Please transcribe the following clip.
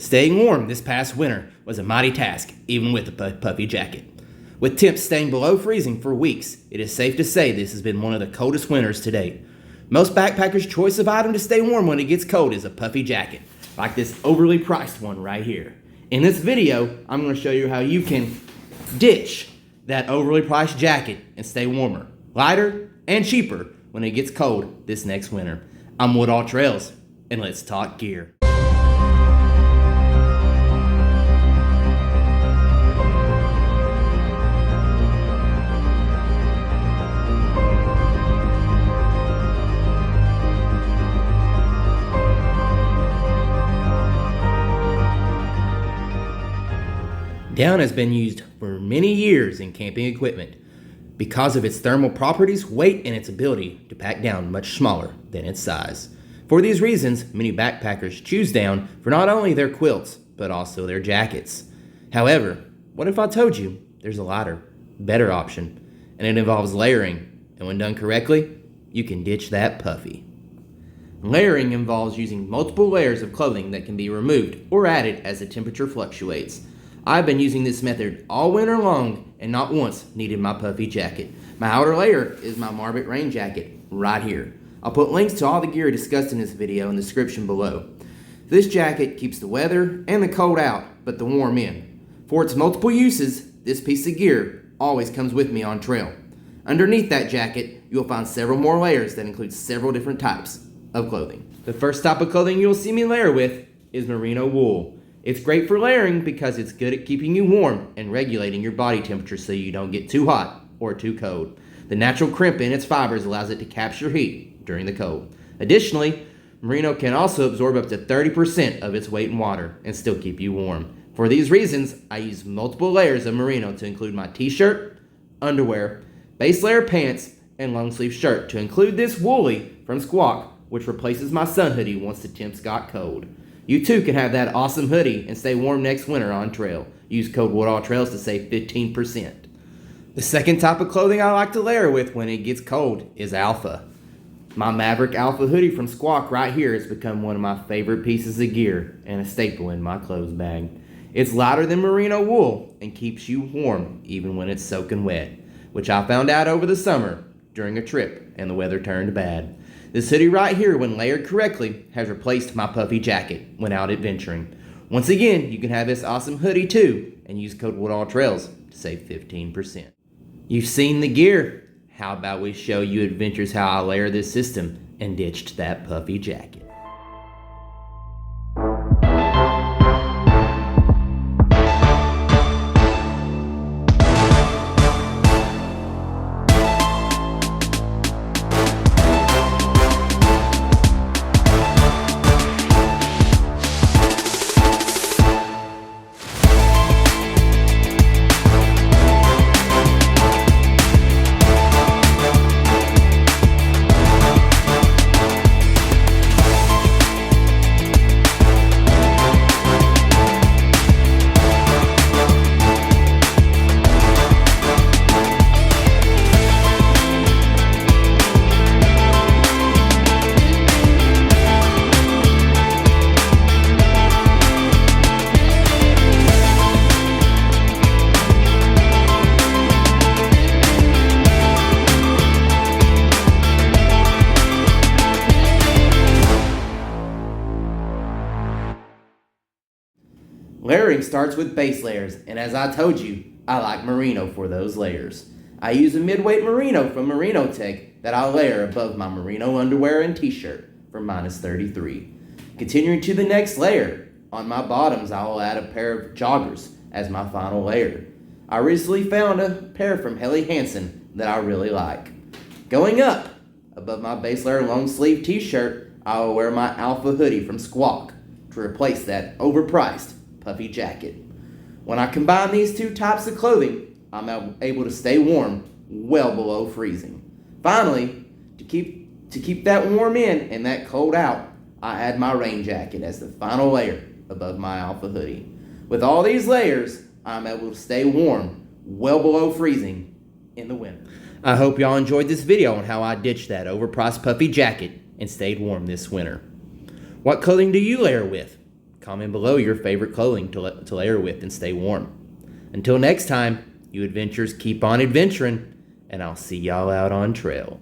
Staying warm this past winter was a mighty task, even with a puffy jacket. With temps staying below freezing for weeks, it is safe to say this has been one of the coldest winters to date. Most backpackers' choice of item to stay warm when it gets cold is a puffy jacket, like this overly priced one right here. In this video, I'm going to show you how you can ditch that overly priced jacket and stay warmer, lighter, and cheaper when it gets cold this next winter. I'm Ultralight, and let's talk gear. Down has been used for many years in camping equipment because of its thermal properties, weight, and its ability to pack down much smaller than its size. For these reasons, many backpackers choose down for not only their quilts, but also their jackets. However, what if I told you there's a lighter, better option, and it involves layering, and when done correctly, you can ditch that puffy. Layering involves using multiple layers of clothing that can be removed or added as the temperature fluctuates. I've been using this method all winter long and not once needed my puffy jacket. My outer layer is my Marbit rain jacket right here. I'll put links to all the gear discussed in this video in the description below. This jacket keeps the weather and the cold out, but the warm in. For its multiple uses, this piece of gear always comes with me on trail. Underneath that jacket, you'll find several more layers that include several different types of clothing. The first type of clothing you'll see me layer with is merino wool. It's great for layering because it's good at keeping you warm and regulating your body temperature so you don't get too hot or too cold. The natural crimp in its fibers allows it to capture heat during the cold. Additionally, merino can also absorb up to 30% of its weight in water and still keep you warm. For these reasons, I use multiple layers of merino to include my t-shirt, underwear, base layer pants, and long sleeve shirt to include this woolly from Squawk, which replaces my sun hoodie once the temps got cold. You too can have that awesome hoodie and stay warm next winter on trail. Use code Ultralight to save 15%. The second type of clothing I like to layer with when it gets cold is alpha. My Maverick Alpha hoodie from Squawk right here has become one of my favorite pieces of gear and a staple in my clothes bag. It's lighter than merino wool and keeps you warm even when it's soaking wet, which I found out over the summer during a trip and the weather turned bad. This hoodie right here, when layered correctly, has replaced my puffy jacket when out adventuring. Once again, you can have this awesome hoodie too and use code Ultralight to save 15%. You've seen the gear. How about we show you adventures how I layer this system and ditched that puffy jacket. Layering starts with base layers, and as I told you, I like merino for those layers. I use a midweight merino from Merino Tech that I'll layer above my merino underwear and t-shirt for -33. Continuing to the next layer, on my bottoms I will add a pair of joggers as my final layer. I recently found a pair from Helly Hansen that I really like. Going up, above my base layer long sleeve t-shirt, I will wear my Alpha hoodie from Squawk to replace that overpriced puffy jacket. When I combine these two types of clothing, I'm able to stay warm well below freezing. Finally, to keep that warm in and that cold out, I add my rain jacket as the final layer above my Alpha hoodie. With all these layers, I'm able to stay warm well below freezing in the winter. I hope y'all enjoyed this video on how I ditched that overpriced puffy jacket and stayed warm this winter. What clothing do you layer with? Comment below your favorite clothing to layer with and stay warm. Until next time, you adventurers keep on adventuring, and I'll see y'all out on trail.